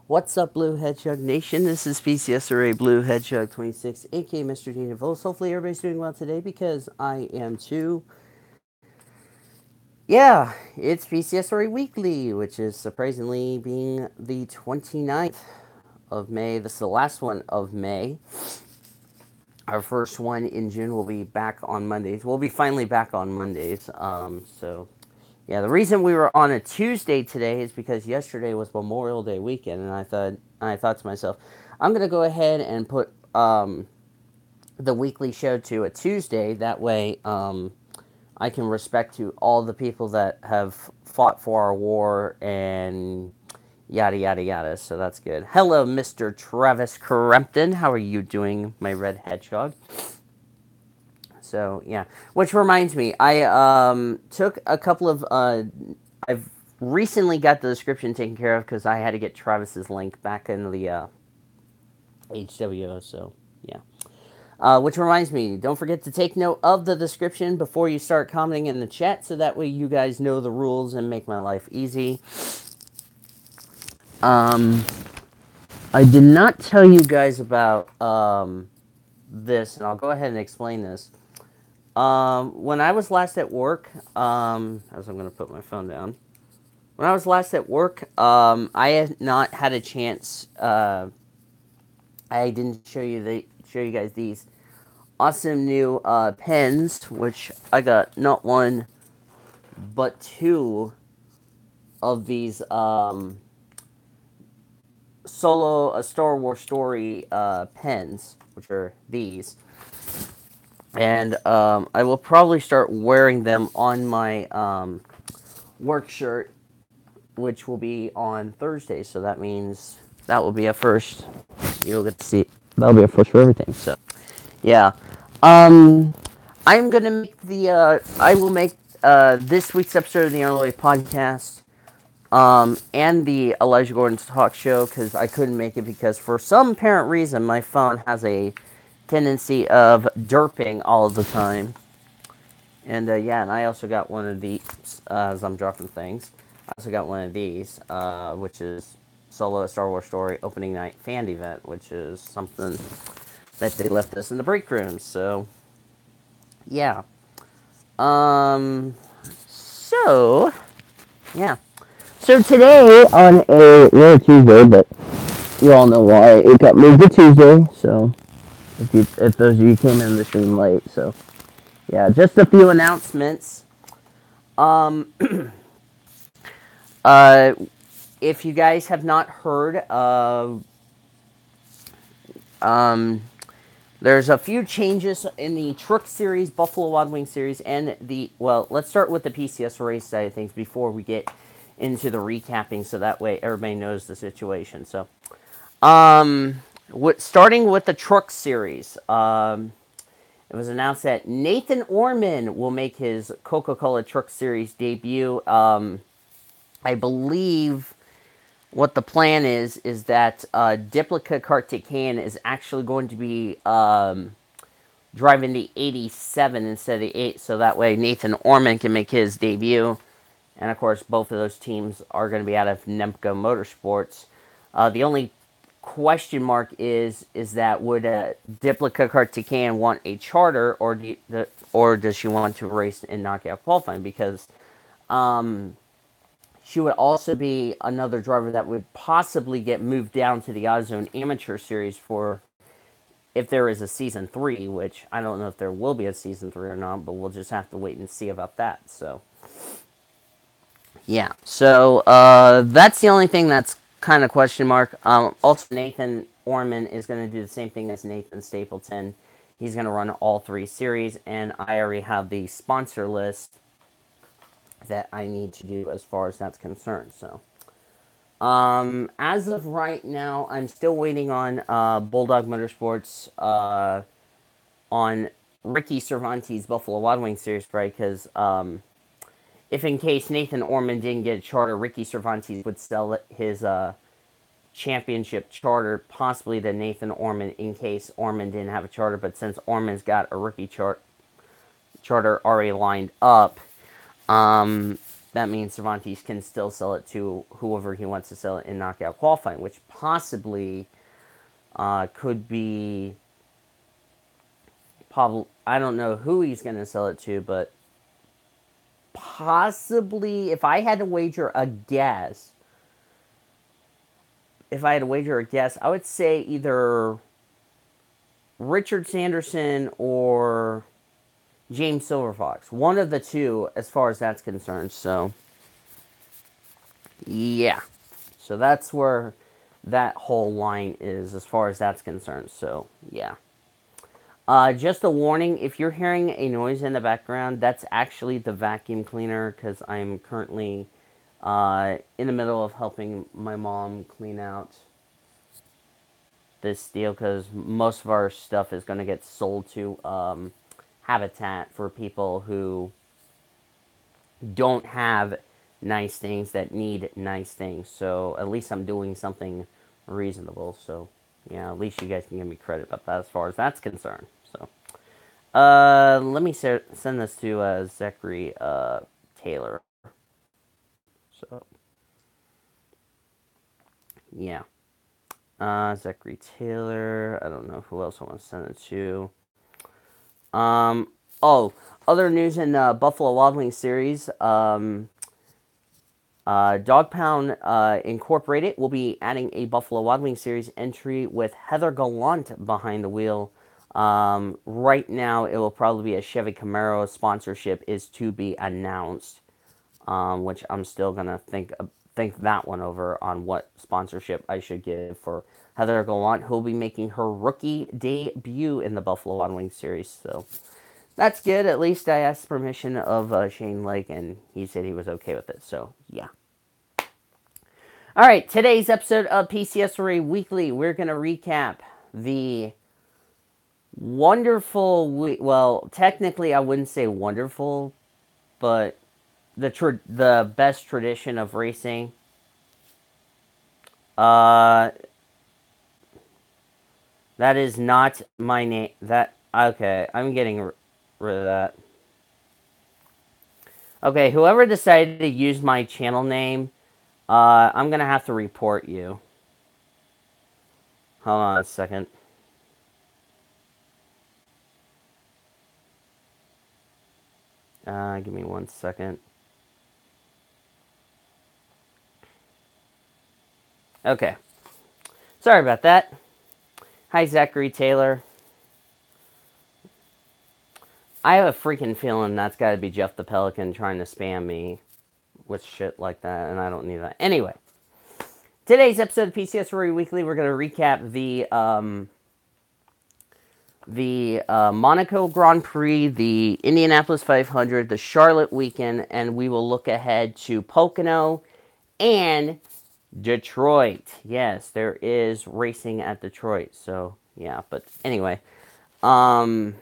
What's up, Blue Hedgehog Nation? This is PCSRA Hedgehog26, aka Mr. Dean DeVos. Hopefully, everybody's doing well today because I am too. Yeah, it's PCSRA Weekly, which is surprisingly being the 29th of May. This is the last one of May. Our first one in June will be back on Mondays. We'll be finally back on Mondays. Yeah, the reason we were on a Tuesday today is because yesterday was Memorial Day weekend, and I thought to myself, I'm gonna go ahead and put the weekly show to a Tuesday. That way, I can respect to all the people that have fought for our war and yada yada yada. So that's good. Hello, Mr. Travis Crampton. How are you doing, my red hedgehog? So yeah, which reminds me, I took a couple of I've recently got the description taken care of because I had to get Travis's link back in the HWO. So yeah, which reminds me, don't forget to take note of the description before you start commenting in the chat, so that way you guys know the rules and make my life easy. I did not tell you guys about this, and I'll go ahead and explain this. When I was last at work, as I'm going to put my phone down, when I was last at work, I had not had a chance. I didn't show you guys these awesome new pens, which I got not one, but two of these solo a Star Wars story pens, which are these. And I will probably start wearing them on my work shirt, which will be on Thursday. So that means that will be a first. You'll get to see. That'll be a first for everything. So, yeah. I'm gonna make the. I will make this week's episode of the Unrelated Podcast. And the Elijah Gordon's Talk Show, because I couldn't make it because for some apparent reason my phone has a tendency of derping all of the time. And yeah, and I also got one of these as I'm dropping things. I also got one of these, which is Solo Star Wars Story Opening Night Fan Event, which is something that they left us in the break room. So yeah. So yeah. So today on a Tuesday, but you all know why it got moved to Tuesday. So if those of you came in the stream late, so yeah, just a few announcements. Um, if you guys have not heard, there's a few changes in the Truck Series, Buffalo Wild Wings Series, and let's start with the PCSRA side of things before we get into the recapping, so that way everybody knows the situation. So, starting with the Truck Series, it was announced that Nathan Orman will make his Coca-Cola Truck Series debut. I believe what the plan is that Diplica Kartikeyan is actually going to be driving the 87 instead of the 8, so that way Nathan Orman can make his debut. And of course, both of those teams are going to be out of Nemco Motorsports. The only question mark is that would Diplica Kartikeyan want a charter, or does she want to race in knockout qualifying? Because she would also be another driver that would possibly get moved down to the AutoZone Amateur Series for if there is a Season 3, which I don't know if there will be a Season 3 or not, but we'll just have to wait and see about that. So, yeah. So, that's the only thing that's kind of question mark. Also, Nathan Orman is going to do the same thing as Nathan Stapleton. He's going to run all three series, and I already have the sponsor list that I need to do as far as that's concerned. So, as of right now, I'm still waiting on Bulldog Motorsports on Ricky Cervantes' Buffalo Wild Wings Series, right? Because if in case Nathan Orman didn't get a charter, Ricky Cervantes would sell his championship charter possibly to Nathan Orman in case Orman didn't have a charter. But since Orman's got a rookie charter already lined up, that means Cervantes can still sell it to whoever he wants to sell it in knockout qualifying, which possibly could be. I don't know who he's going to sell it to, but possibly, if I had to wager a guess, I would say either Richard Sanderson or James Silverfox. One of the two, as far as that's concerned. So, yeah. So that's where that whole line is, as far as that's concerned. So, yeah. Just a warning, if you're hearing a noise in the background, that's actually the vacuum cleaner, because I'm currently in the middle of helping my mom clean out this deal, because most of our stuff is going to get sold to Habitat for people who don't have nice things that need nice things. So at least I'm doing something reasonable. So yeah, at least you guys can give me credit about that as far as that's concerned. So let me send this to Zachary Taylor. So yeah, Zachary Taylor. I don't know who else I want to send it to. Oh, other news in Buffalo Wild Wings series. Dog Pound Incorporated will be adding a Buffalo Wild Wings series entry with Heather Gallant behind the wheel. Right now, it will probably be a Chevy Camaro. Sponsorship is to be announced, which I'm still gonna think that one over on what sponsorship I should give for Heather Gallant, who will be making her rookie debut in the Buffalo Wild Wings series. So that's good. At least I asked permission of Shane Lake, and he said he was okay with it. So yeah. All right, today's episode of PCSRA Weekly, we're going to recap the wonderful week. Well, technically, I wouldn't say wonderful, but the best tradition of racing. That is not my name. Okay, I'm getting rid of that. Okay, whoever decided to use my channel name, I'm going to have to report you. Hold on a second. Give me 1 second. Okay. Sorry about that. Hi, Zachary Taylor. I have a freaking feeling that's got to be Jeff the Pelican trying to spam me with shit like that, and I don't need that. Anyway, today's episode of PCSRA Weekly, we're going to recap the Monaco Grand Prix, the Indianapolis 500, the Charlotte weekend, and we will look ahead to Pocono and Detroit. Yes, there is racing at Detroit, so yeah, but anyway, I'm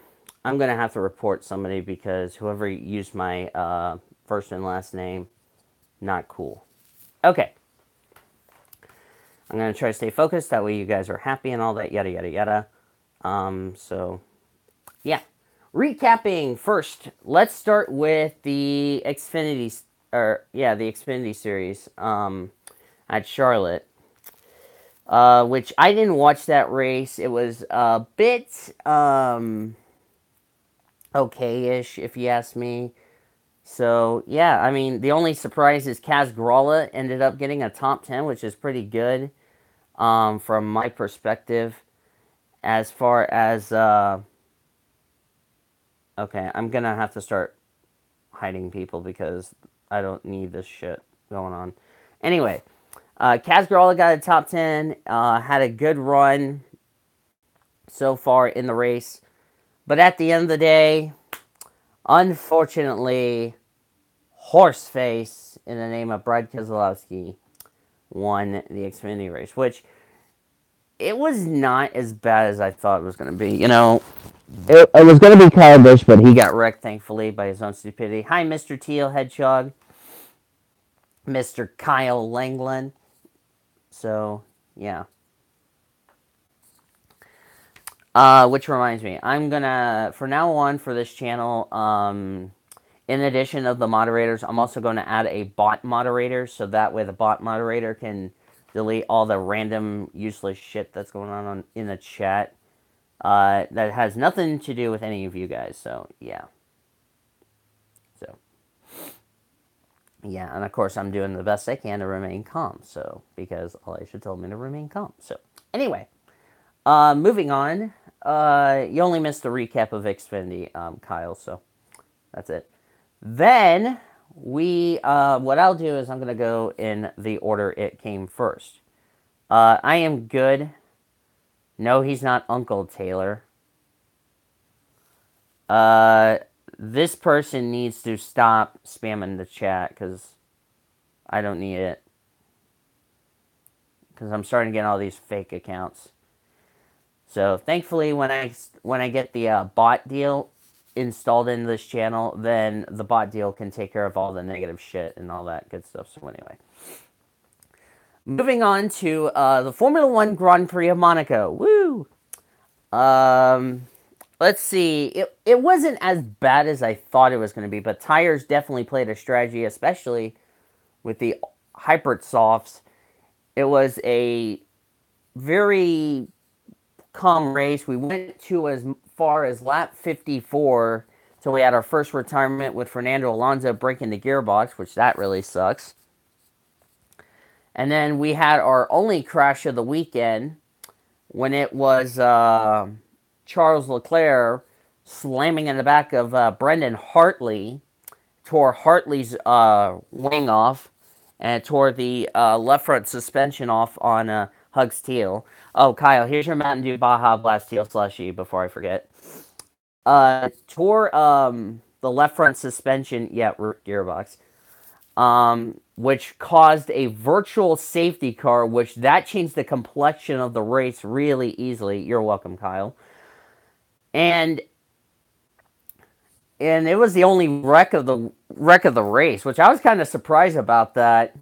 going to have to report somebody because whoever used my first and last name, not cool. Okay. I'm going to try to stay focused. That way you guys are happy and all that, yada, yada, yada. So, yeah. Recapping first, let's start with the Xfinity series at Charlotte. Which I didn't watch that race. It was a bit okay-ish, if you ask me. So, yeah, I mean, the only surprise is Kaz Gralla ended up getting a top 10, which is pretty good from my perspective. As far as, okay, I'm going to have to start hiding people because I don't need this shit going on. Anyway, Kaz Gralla got a top 10, had a good run so far in the race. But at the end of the day, unfortunately, Horseface, in the name of Brad Keselowski, won the Xfinity race, which it was not as bad as I thought it was going to be. You know, it was going to be Kyle Busch, but he got wrecked, thankfully, by his own stupidity. Hi, Mr. Teal Hedgehog. Mr. Kyle Langland. So, yeah. Which reminds me, I'm gonna, for now on, for this channel, in addition of the moderators, I'm also going to add a bot moderator, so that way the bot moderator can delete all the random useless shit that's going on in the chat that has nothing to do with any of you guys. So yeah, so yeah, and of course I'm doing the best I can to remain calm. So because Elisha told me to remain calm. So anyway, moving on. You only missed the recap of Xfinity, Kyle. So that's it. Then what I'll do is I'm gonna go in the order it came first. I am good. No, he's not Uncle Taylor. This person needs to stop spamming the chat because I don't need it. Because I'm starting to get all these fake accounts. So thankfully, when I get the bot deal installed in this channel, then the bot deal can take care of all the negative shit and all that good stuff. So anyway, moving on to the Formula One Grand Prix of Monaco. Woo! Let's see. It wasn't as bad as I thought it was going to be, but tires definitely played a strategy, especially with the hybrid softs. It was a very calm race. We went to as far as lap 54 till we had our first retirement with Fernando Alonso breaking the gearbox, which that really sucks. And then we had our only crash of the weekend when it was Charles Leclerc slamming in the back of Brendan Hartley, tore Hartley's wing off, and tore the left front suspension off on Hug's Teal. Oh, Kyle, here's your Mountain Dew Baja Blast Teal Slushy before I forget. Tore the left front suspension, yeah, gearbox, which caused a virtual safety car, which that changed the complexion of the race really easily. You're welcome, Kyle. And it was the only wreck of the race, which I was kind of surprised about that.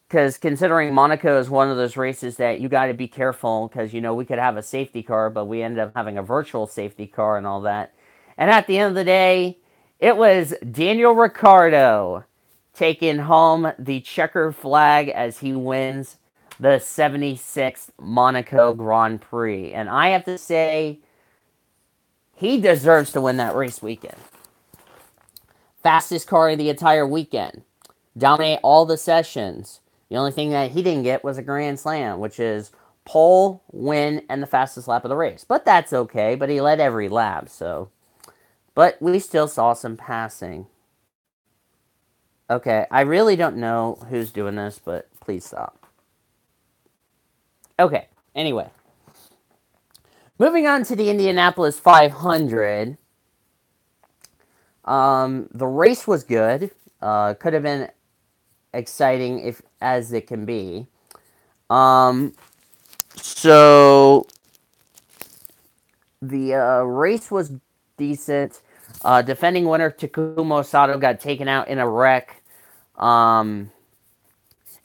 Because considering Monaco is one of those races that you got to be careful, because, you know, we could have a safety car, but we ended up having a virtual safety car and all that. And at the end of the day, it was Daniel Ricciardo taking home the checker flag as he wins the 76th Monaco Grand Prix. And I have to say, he deserves to win that race weekend. Fastest car of the entire weekend. Dominate all the sessions. The only thing that he didn't get was a Grand Slam, which is pole, win, and the fastest lap of the race. But that's okay, but he led every lap, so. But we still saw some passing. Okay, I really don't know who's doing this, but please stop. Okay, anyway. Moving on to the Indianapolis 500. The race was good. Could have been exciting as it can be. So the race was decent. Defending winner Takuma Sato got taken out in a wreck. And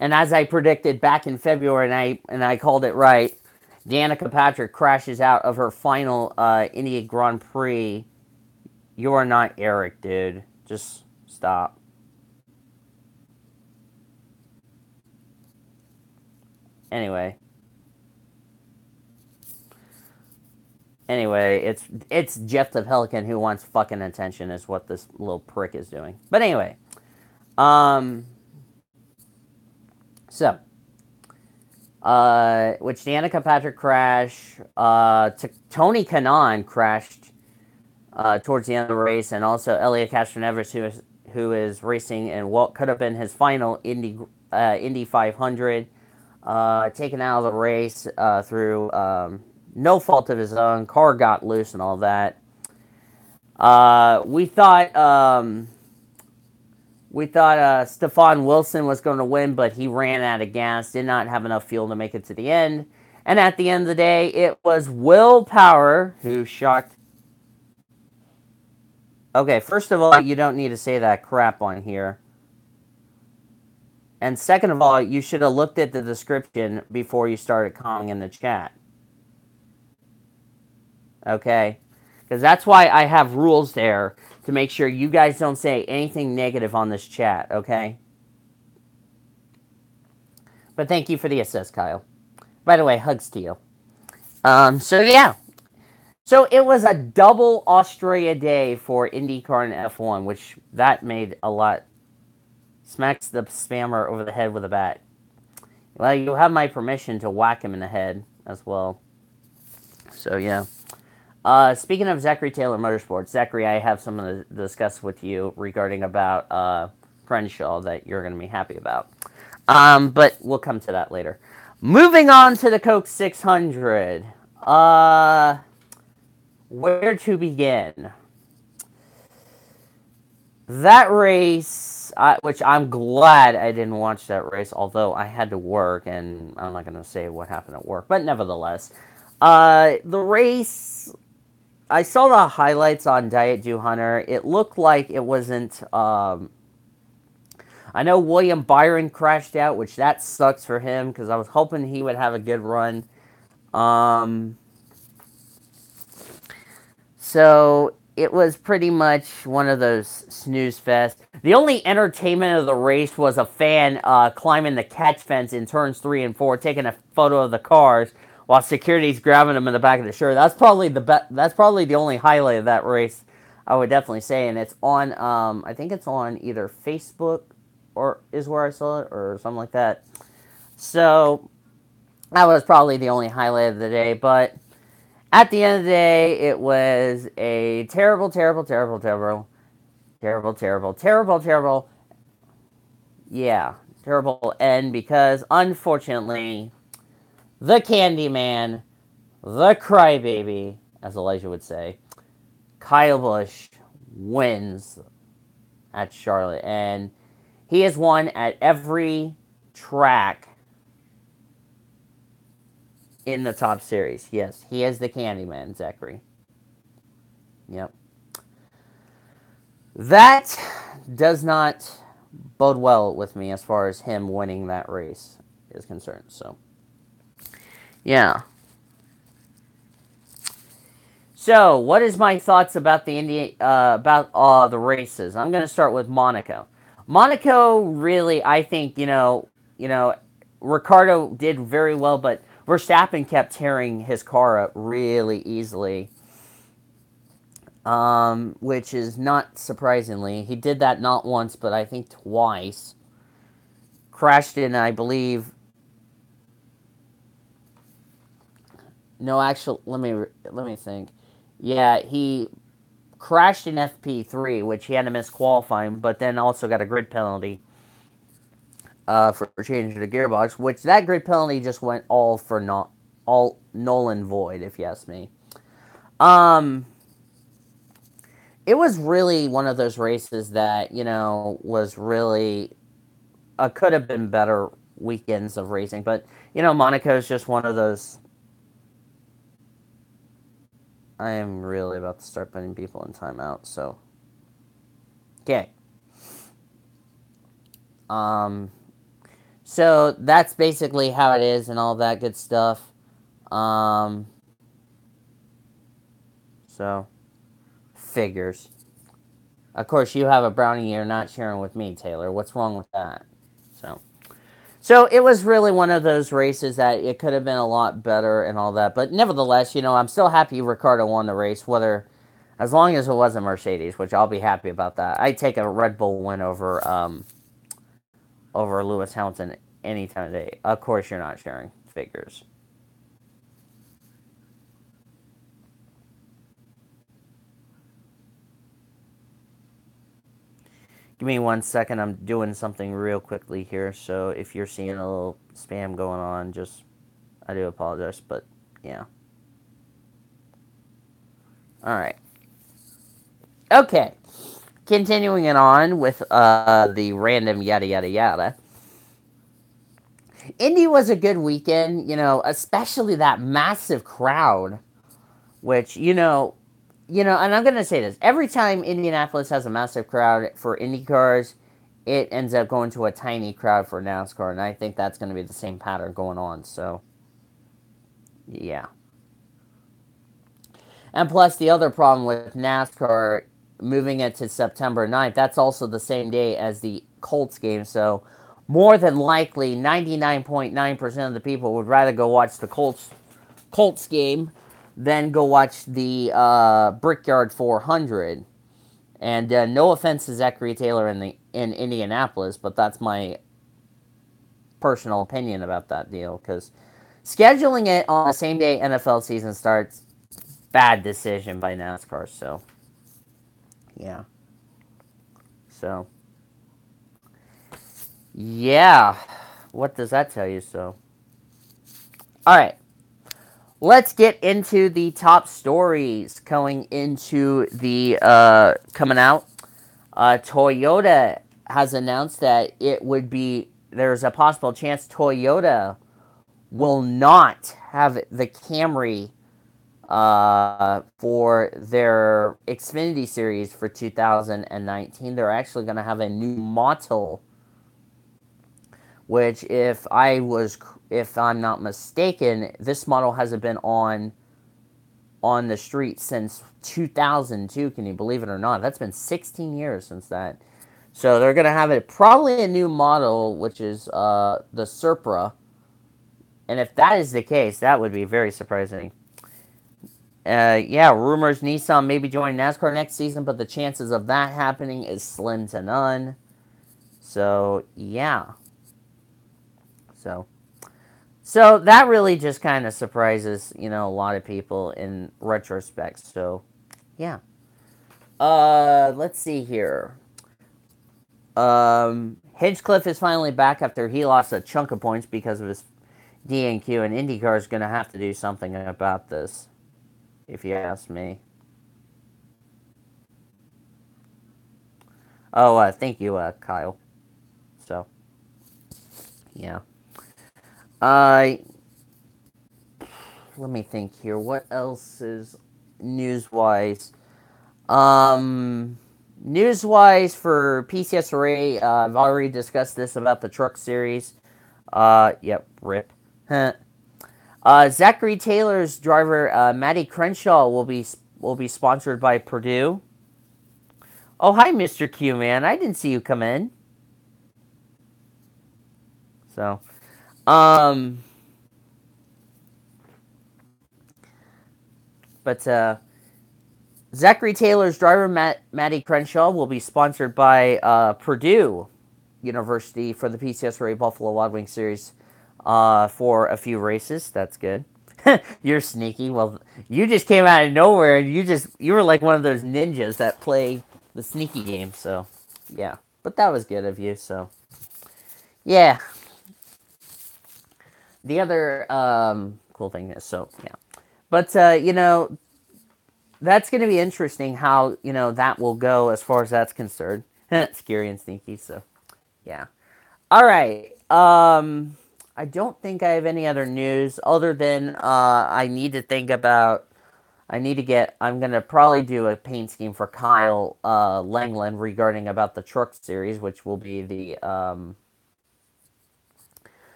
as I predicted back in February, and I called it right, Danica Patrick crashes out of her final India Grand Prix. You are not Eric, dude. Just stop. Anyway, it's Jeff the Pelican who wants fucking attention is what this little prick is doing. But anyway, so, which Danica Patrick crashed, Tony Kanaan crashed towards the end of the race, and also Elliot Castroneves, who is racing in what could have been his final Indy 500, taken out of the race through no fault of his own. Car got loose and all that. We thought Stefan Wilson was going to win, but he ran out of gas, did not have enough fuel to make it to the end. And at the end of the day, it was Will Power who shocked. Okay, first of all, you don't need to say that crap on here. And second of all, you should have looked at the description before you started commenting in the chat. Okay? Because that's why I have rules there to make sure you guys don't say anything negative on this chat, okay? But thank you for the assist, Kyle. By the way, hugs to you. So yeah. So it was a double Australia day for IndyCar and F1, which that made a lot. Smacks the spammer over the head with a bat. Well, you have my permission to whack him in the head as well. So yeah. Speaking of Zachary Taylor Motorsports, Zachary, I have something to discuss with you regarding about Crenshaw that you're going to be happy about. But we'll come to that later. Moving on to the Coke 600. Where to begin? That race, which I'm glad I didn't watch that race, although I had to work, and I'm not going to say what happened at work, but nevertheless. The race, I saw the highlights on Diet Dew Hunter. It looked like it wasn't. I know William Byron crashed out, which that sucks for him because I was hoping he would have a good run. So it was pretty much one of those snooze fest. The only entertainment of the race was a fan climbing the catch fence in turns 3 and 4, taking a photo of the cars while security's grabbing him in the back of the shirt. That's probably that's probably the only highlight of that race, I would definitely say. And it's on I think it's on either Facebook or is where I saw it or something like that. So that was probably the only highlight of the day, but at the end of the day, it was a terrible, terrible, terrible, terrible, terrible, terrible, terrible, terrible, yeah, terrible end because unfortunately, the Candyman, the crybaby, as Elijah would say, Kyle Busch wins at Charlotte, and he has won at every track in the top series. Yes, he is the Candyman, Zachary. Yep. That does not bode well with me as far as him winning that race is concerned. So, yeah. So, what is my thoughts about the the races? I'm going to start with Monaco. Monaco, really, I think Ricardo did very well, but Verstappen kept tearing his car up really easily. Which is not surprisingly. He did that not once, but I think twice. Crashed in, I believe. No, actually, let me think. Yeah, he crashed in FP3, which he had to miss qualifying, but then also got a grid penalty for changing the gearbox, which that grid penalty just went all null and void, if you ask me. It was really one of those races that, was really could have been better weekends of racing. But, Monaco is just one of those. I am really about to start putting people in timeout, so. Okay. So that's basically how it is and all that good stuff. So. Figures. Of course, you have a brownie you're not sharing with me, Taylor. What's wrong with that? So it was really one of those races that it could have been a lot better and all that. But nevertheless, I'm still happy Ricardo won the race, as long as it wasn't Mercedes, which I'll be happy about that. I'd take a Red Bull win over Lewis Hamilton any time of day. Of course, you're not sharing figures. Give me 1 second. I'm doing something real quickly here. So if you're seeing a little spam going on, I do apologize. But yeah. All right. Okay. Continuing it on with the random yada yada yada. Indy was a good weekend, especially that massive crowd, which, and I'm going to say this. Every time Indianapolis has a massive crowd for Indy cars, it ends up going to a tiny crowd for NASCAR, and I think that's going to be the same pattern going on, so, yeah. And plus, the other problem with NASCAR moving it to September 9th. That's also the same day as the Colts game. So more than likely, 99.9% of the people would rather go watch the Colts game than go watch the Brickyard 400. And no offense to Zachary Taylor in Indianapolis, but that's my personal opinion about that deal. Because scheduling it on the same day NFL season starts, bad decision by NASCAR. So, yeah. So, yeah. What does that tell you? So, all right. Let's get into the top stories going into the coming out. Toyota has announced that there's a possible chance Toyota will not have the Camry for their Xfinity series for 2019. They're actually going to have a new model, which if I'm not mistaken, this model hasn't been on the street since 2002. Can you believe it or not? That's been 16 years since that. So they're going to have probably a new model, which is the Supra. And if that is the case, that would be very surprising. Yeah, rumors Nissan may be joining NASCAR next season, but the chances of that happening is slim to none. So, yeah. So that really just kind of surprises, a lot of people in retrospect. So, yeah. Let's see here. Hinchcliffe is finally back after he lost a chunk of points because of his DNQ, and IndyCar is going to have to do something about this, if you ask me. Oh, thank you, Kyle. So, yeah. Let me think here. What else is news-wise? News-wise for PCSRA, I've already discussed this about the Truck Series. Yep, rip. Zachary Taylor's driver, Matty Crenshaw, will be sponsored by Purdue. Oh, hi, Mr. Q, man. I didn't see you come in. So, but Zachary Taylor's driver, Matty Crenshaw, will be sponsored by Purdue University for the PCSRA Buffalo Wild Wings Series for a few races. That's good. You're sneaky. Well, you just came out of nowhere, and you were like one of those ninjas that play the sneaky game. So, yeah. But that was good of you. So, yeah. The other cool thing is, so yeah. But that's going to be interesting how that will go as far as that's concerned. Scary and sneaky. So, yeah. All right. I don't think I have any other news other than I need to think about. I'm gonna probably do a paint scheme for Kyle Langland regarding about the Truck Series, which will be the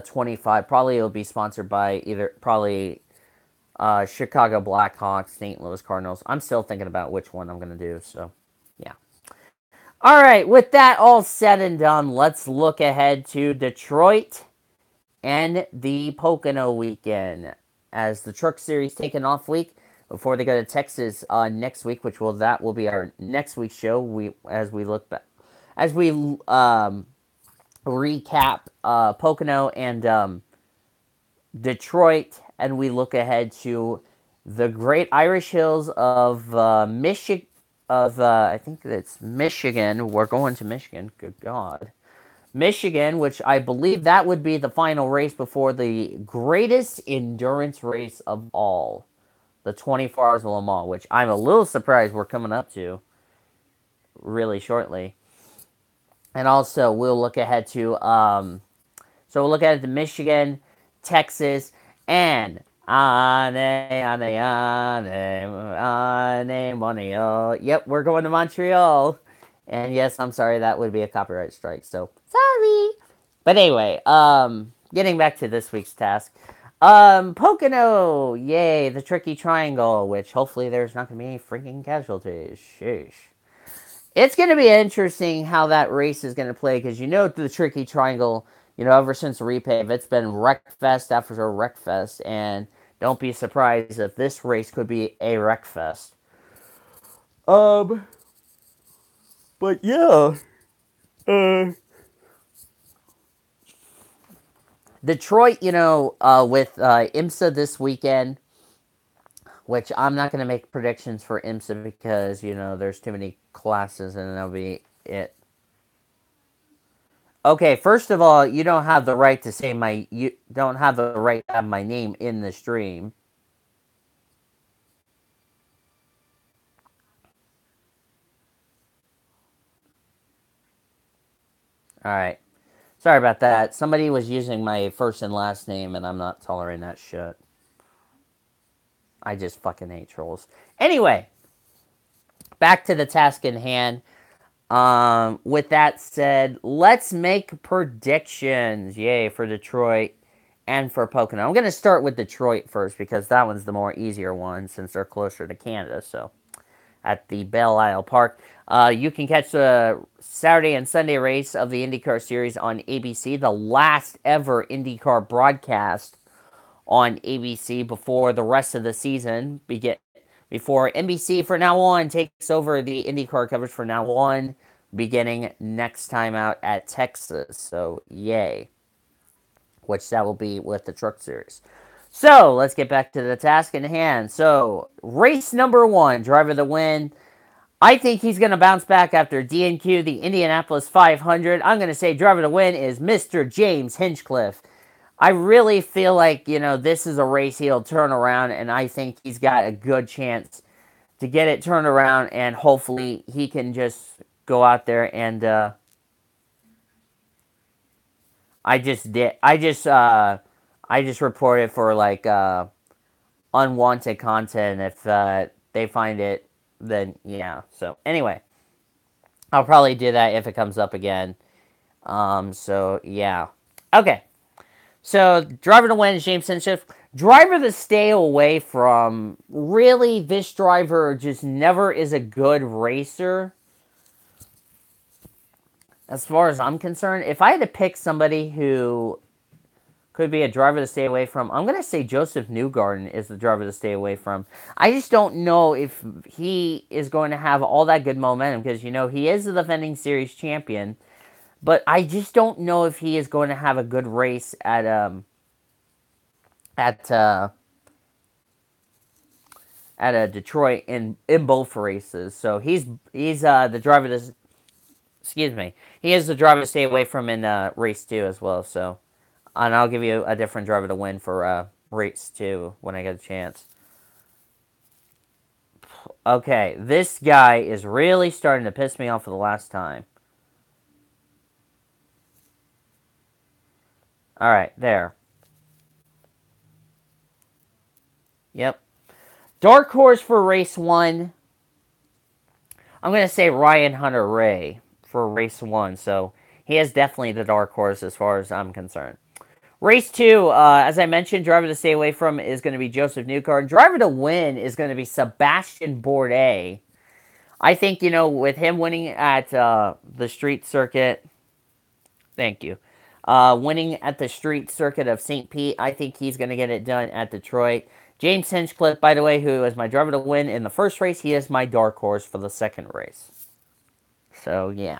25. Probably it'll be sponsored by Chicago Blackhawks, St. Louis Cardinals. I'm still thinking about which one I'm gonna do. So, yeah. All right. With that all said and done, let's look ahead to Detroit and the Pocono weekend as the Truck Series take an off week before they go to Texas next week, that will be our next week's show. As we recap Pocono and Detroit, and we look ahead to the Great Irish Hills of Michigan. I think it's Michigan. We're going to Michigan. Good God. Michigan, which I believe that would be the final race before the greatest endurance race of all, the 24 Hours of Le Mans, which I'm a little surprised we're coming up to really shortly. And also, we'll look ahead to Michigan, Texas, and Yep, we're going to Montreal. And yes, I'm sorry, that would be a copyright strike. So sorry. But anyway, getting back to this week's task. Pocono! Yay, the tricky triangle, which hopefully there's not going to be any freaking casualties. Sheesh. It's going to be interesting how that race is going to play, because the tricky triangle, ever since Repave, it's been Wreckfest after Wreckfest, and don't be surprised if this race could be a Wreckfest. But yeah, Detroit, with IMSA this weekend, which I'm not going to make predictions for IMSA because, there's too many classes and that'll be it. Okay, first of all, you don't have the right to say you don't have the right to have my name in the stream. All right. Sorry about that. Somebody was using my first and last name, and I'm not tolerating that shit. I just fucking hate trolls. Anyway, back to the task in hand. With that said, let's make predictions. Yay, for Detroit and for Pocono. I'm going to start with Detroit first because that one's the more easier one since they're closer to Canada. So, at the Belle Isle Park. You can catch the Saturday and Sunday race of the IndyCar Series on ABC, the last ever IndyCar broadcast on ABC before the rest of the season before NBC from now on takes over the IndyCar coverage from now on, beginning next time out at Texas. So, yay. Which that will be with the Truck Series. So, let's get back to the task in hand. So, race number 1, driver the win. I think he's going to bounce back after DNQ, the Indianapolis 500. I'm going to say driver to win is Mr. James Hinchcliffe. I really feel like, this is a race he'll turn around, and I think he's got a good chance to get it turned around, and hopefully he can just go out there and, I just reported for, unwanted content. If, they find it, then, yeah. So, anyway. I'll probably do that if it comes up again. So, yeah. Okay. So, driver to win is James Hinchcliffe. Driver to stay away from. Really, this driver just never is a good racer. As far as I'm concerned, if I had to pick somebody who could be a driver to stay away from, I'm going to say Joseph Newgarden is the driver to stay away from. I just don't know if he is going to have all that good momentum because, he is the defending series champion. But I just don't know if he is going to have a good race at Detroit in both races. So he's the driver to, excuse me, he is the driver to stay away from in race 2 as well. So. And I'll give you a different driver to win for race 2 when I get a chance. Okay, this guy is really starting to piss me off for the last time. Alright, there. Yep. Dark horse for race 1. I'm going to say Ryan Hunter-Reay for race 1. So, he is definitely the dark horse as far as I'm concerned. Race 2, as I mentioned, driver to stay away from is going to be Joseph Newgarden. Driver to win is going to be Sebastian Bourdais. I think, with him winning at the street circuit, thank you, winning at the street circuit of St. Pete, I think he's going to get it done at Detroit. James Hinchcliffe, by the way, who is my driver to win in the first race, he is my dark horse for the second race. So, yeah.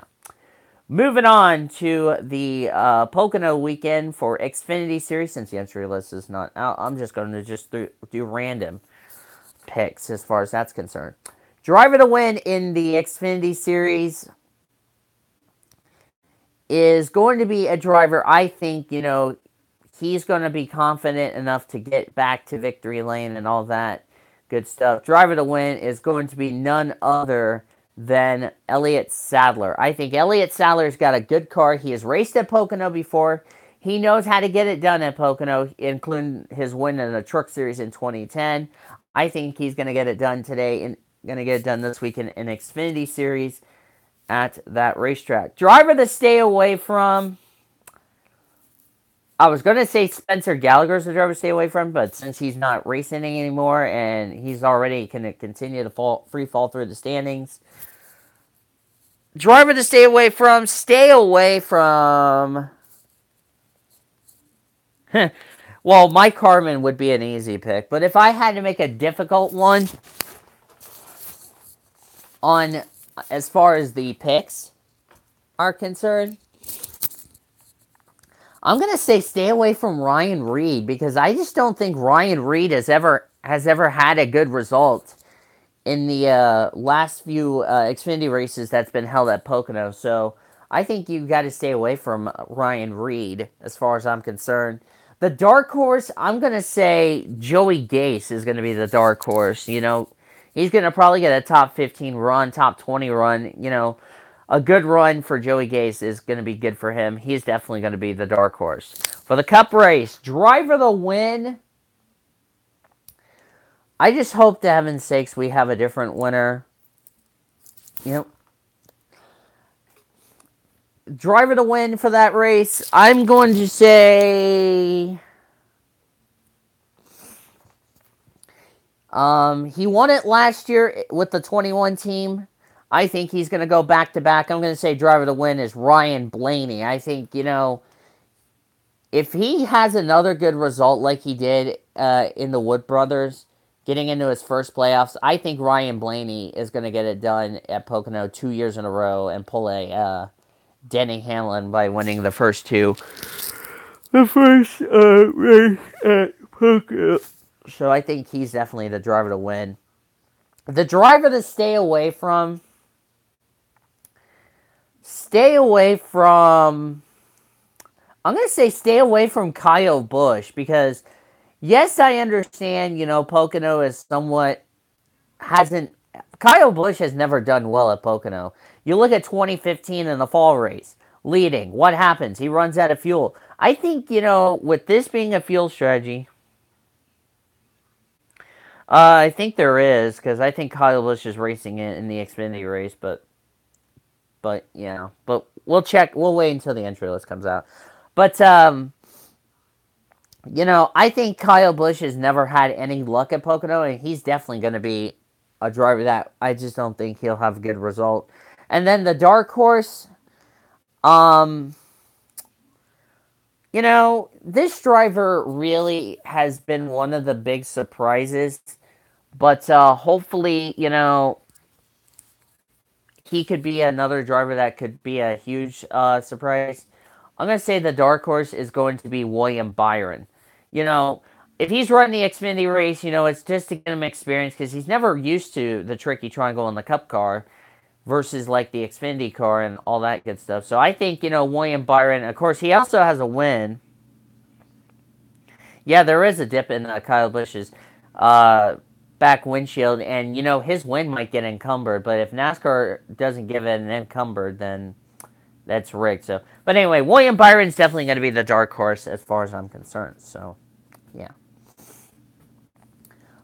Moving on to the Pocono weekend for Xfinity Series. Since the entry list is not out, I'm just going to do random picks as far as that's concerned. Driver to win in the Xfinity Series is going to be a driver, I think, he's going to be confident enough to get back to victory lane and all that good stuff. Driver to win is going to be none other than Elliott Sadler. I think Elliott Sadler's got a good car. He has raced at Pocono before. He knows how to get it done at Pocono, including his win in the Truck Series in 2010. I think he's going to get it done today and going to get it done this weekend in Xfinity Series at that racetrack. Driver to stay away from, I was going to say Spencer Gallagher's the driver to stay away from, but since he's not racing anymore and he's already going to continue to free fall through the standings, driver to stay away from, well, Mike Harmon would be an easy pick, but if I had to make a difficult one on as far as the picks are concerned, I'm going to say stay away from Ryan Reed, because I just don't think Ryan Reed has ever had a good result in the last few Xfinity races that's been held at Pocono. So I think you got to stay away from Ryan Reed as far as I'm concerned. The dark horse, I'm going to say Joey Gase is going to be the dark horse. You know, he's going to probably get a top 15 run, top 20 run, you know. A good run for Joey Gase is going to be good for him. He's definitely going to be the dark horse. For the Cup race, driver to win. I just hope, to heaven's sakes, we have a different winner. You know, driver to win for that race, I'm going to say... he won it last year with the 21 team. I think he's going to go back-to-back. I'm going to say driver to win is Ryan Blaney. I think, you know, if he has another good result like he did in the Wood Brothers, getting into his first playoffs, I think Ryan Blaney is going to get it done at Pocono 2 years in a row and pull a Denny Hamlin by winning the first two. The first race at Pocono. So I think he's definitely the driver to win. The driver to stay away from... I'm going to say stay away from Kyle Busch, because, yes, I understand, you know, Pocono is somewhat... Kyle Busch has never done well at Pocono. You look at 2015 in the fall race, leading. What happens? He runs out of fuel. I think, you know, with this being a fuel strategy... I think there is, because I think Kyle Busch is racing in the Xfinity race, but yeah, but we'll check. We'll wait until the entry list comes out. But you know, I think Kyle Busch has never had any luck at Pocono, and he's definitely going to be a driver that I just don't think he'll have a good result. And then the dark horse, you know, this driver really has been one of the big surprises. But hopefully, you know, he could be another driver that could be a huge surprise. I'm going to say the dark horse is going to be William Byron. You know, if he's running the Xfinity race, you know, it's just to get him experience, because he's never used to the tricky triangle in the Cup car versus like the Xfinity car and all that good stuff. So I think, you know, William Byron, of course, he also has a win. Yeah, there is a dip in Kyle Busch's back windshield, and you know his win might get encumbered, but if NASCAR doesn't give it an encumbered, then that's rigged. So, but anyway, William Byron's definitely going to be the dark horse as far as I'm concerned. So, yeah.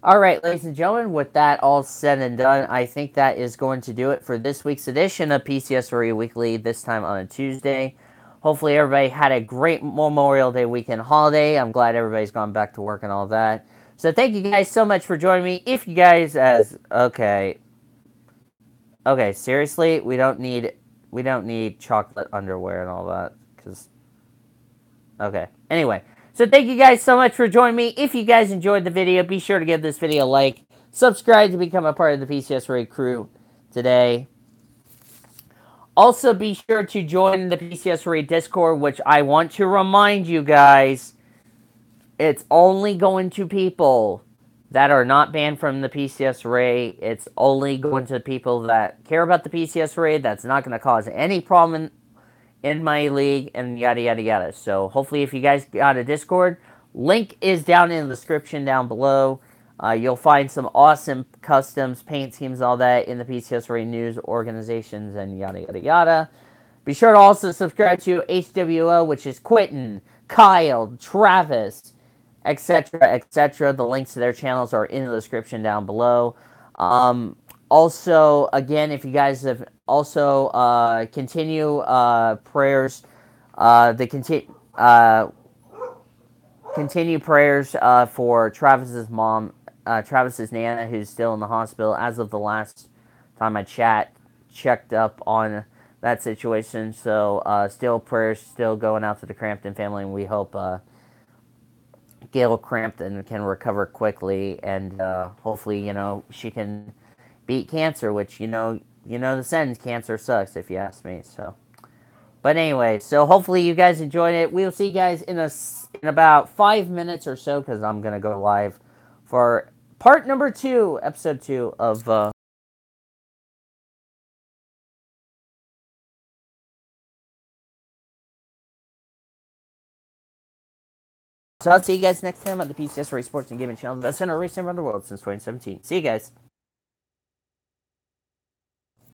All right, ladies and gentlemen, with that all said and done, I think that is going to do it for this week's edition of PCSRA Weekly, this time on a Tuesday. Hopefully everybody had a great Memorial Day weekend holiday. I'm glad everybody's gone back to work and all that. So thank you guys so much for joining me. If you guys okay, seriously, we don't need chocolate underwear and all that, cuz okay. Anyway, so thank you guys so much for joining me. If you guys enjoyed the video, be sure to give this video a like, subscribe to become a part of the PCSRA crew today. Also, be sure to join the PCSRA Discord, which I want to remind you guys, it's only going to people that are not banned from the PCSRA. It's only going to people that care about the PCSRA. That's not going to cause any problem in my league, and yada, yada, yada. So, hopefully, if you guys got a Discord, link is down in the description down below. You'll find some awesome customs, paint schemes, all that in the PCSRA news organizations, and yada, yada, yada. Be sure to also subscribe to HWO, which is Quentin, Kyle, Travis, etc., etc. The links to their channels are in the description down below. Also, again, if you guys have also continue prayers, continue prayers for Travis's mom, Travis's Nana, who's still in the hospital. As of the last time I checked up on that situation. So still prayers still going out to the Crampton family, and we hope Gail Crampton can recover quickly, and hopefully, she can beat cancer, which the sentence, cancer sucks if you ask me. So, but anyway, so hopefully you guys enjoyed it. We'll see you guys in about 5 minutes or so, because I'm gonna go live for part number 2, episode 2 of. So I'll see you guys next time on the PCSRA Sports and Gaming Channel, the best center racing around the world since 2017. See you guys.